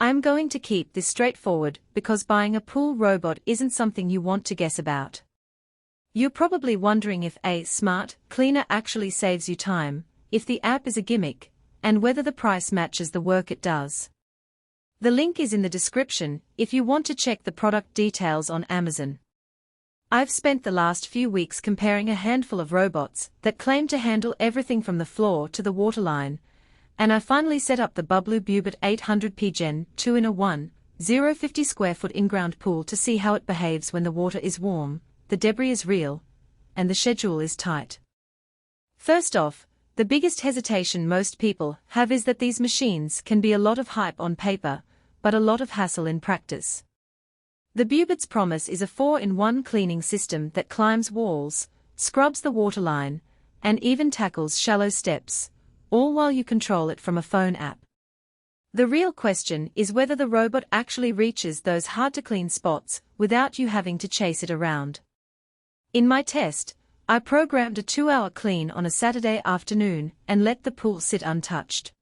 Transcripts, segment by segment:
I'm going to keep this straightforward because buying a pool robot isn't something you want to guess about. You're probably wondering if a smart cleaner actually saves you time, if the app is a gimmick, and whether the price matches the work it does. The link is in the description if you want to check the product details on Amazon. I've spent the last few weeks comparing a handful of robots that claim to handle everything from the floor to the waterline, and I finally set up the BUBLUE Bubot 800P Gen2 in a 1,050 Sq.Ft Inground pool to see how it behaves when the water is warm, the debris is real, and the schedule is tight. First off, the biggest hesitation most people have is that these machines can be a lot of hype on paper, but a lot of hassle in practice. The Bubot's promise is a 4-in-1 cleaning system that climbs walls, scrubs the waterline, and even tackles shallow steps, all while you control it from a phone app. The real question is whether the robot actually reaches those hard-to-clean spots without you having to chase it around. In my test, I programmed a 2-hour clean on a Saturday afternoon and let the pool sit untouched.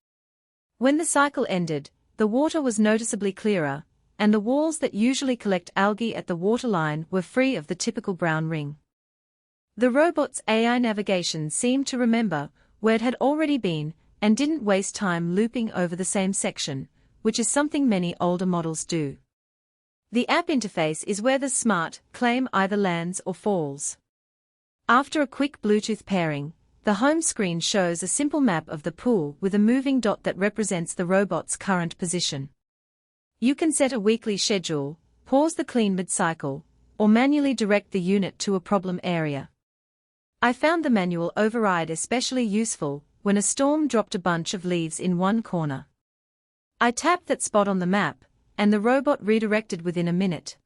When the cycle ended, the water was noticeably clearer, and the walls that usually collect algae at the waterline were free of the typical brown ring. The robot's AI navigation seemed to remember where it had already been and didn't waste time looping over the same section, which is something many older models do. The app interface is where the smart claim either lands or falls. After a quick Bluetooth pairing, the home screen shows a simple map of the pool with a moving dot that represents the robot's current position. You can set a weekly schedule, pause the clean mid-cycle, or manually direct the unit to a problem area. I found the manual override especially useful when a storm dropped a bunch of leaves in one corner. I tapped that spot on the map, and the robot redirected within a minute.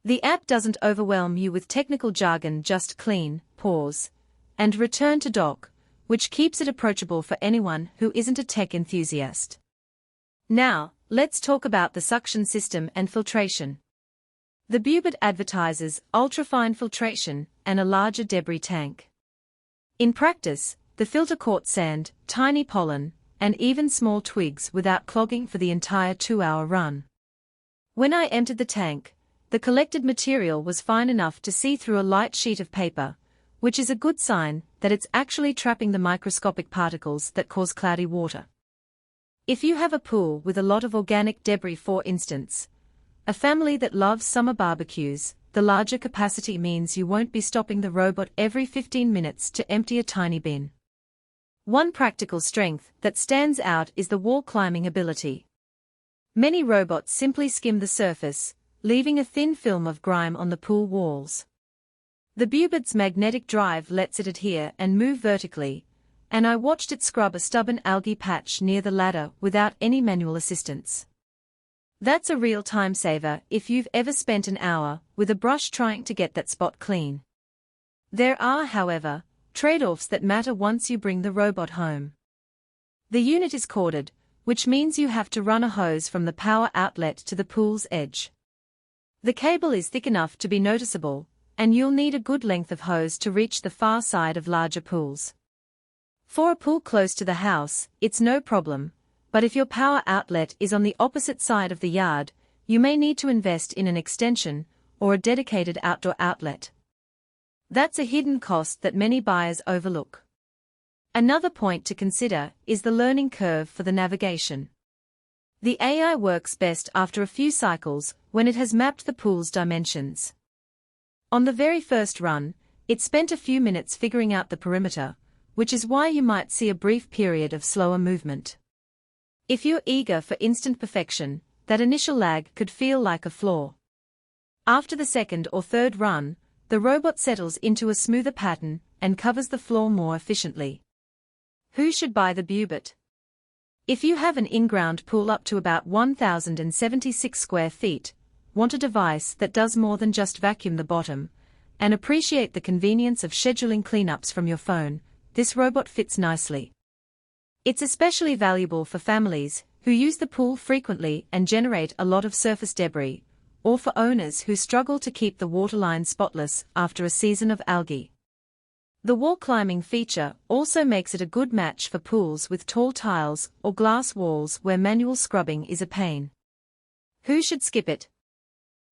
The app doesn't overwhelm you with technical jargon, just clean, pause, and return to dock, which keeps it approachable for anyone who isn't a tech enthusiast. Now, let's talk about the suction system and filtration. The Bubot advertises ultrafine filtration and a larger debris tank. In practice, the filter caught sand, tiny pollen, and even small twigs without clogging for the entire 2-hour run. When I emptied the tank, the collected material was fine enough to see through a light sheet of paper, which is a good sign that it's actually trapping the microscopic particles that cause cloudy water. If you have a pool with a lot of organic debris, for instance, a family that loves summer barbecues, the larger capacity means you won't be stopping the robot every 15 minutes to empty a tiny bin. One practical strength that stands out is the wall climbing ability. Many robots simply skim the surface, leaving a thin film of grime on the pool walls. The Bubot's magnetic drive lets it adhere and move vertically, and I watched it scrub a stubborn algae patch near the ladder without any manual assistance. That's a real time saver if you've ever spent an hour with a brush trying to get that spot clean. There are, however, trade-offs that matter once you bring the robot home. The unit is corded, which means you have to run a hose from the power outlet to the pool's edge. The cable is thick enough to be noticeable, and you'll need a good length of hose to reach the far side of larger pools. For a pool close to the house, it's no problem, but if your power outlet is on the opposite side of the yard, you may need to invest in an extension or a dedicated outdoor outlet. That's a hidden cost that many buyers overlook. Another point to consider is the learning curve for the navigation. The AI works best after a few cycles when it has mapped the pool's dimensions. On the very first run, it spent a few minutes figuring out the perimeter, which is why you might see a brief period of slower movement. If you're eager for instant perfection, that initial lag could feel like a flaw. After the second or third run, the robot settles into a smoother pattern and covers the floor more efficiently. Who should buy the Bubot? If you have an in-ground pool up to about 1,076 square feet, want a device that does more than just vacuum the bottom, and appreciate the convenience of scheduling cleanups from your phone, this robot fits nicely. It's especially valuable for families who use the pool frequently and generate a lot of surface debris, or for owners who struggle to keep the waterline spotless after a season of algae. The wall climbing feature also makes it a good match for pools with tall tiles or glass walls where manual scrubbing is a pain. Who should skip it?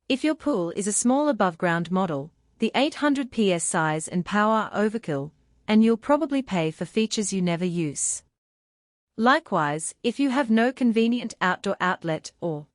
If your pool is a small above-ground model, the 800 PS size and power are overkill, and you'll probably pay for features you never use. Likewise, if you have no convenient outdoor outlet or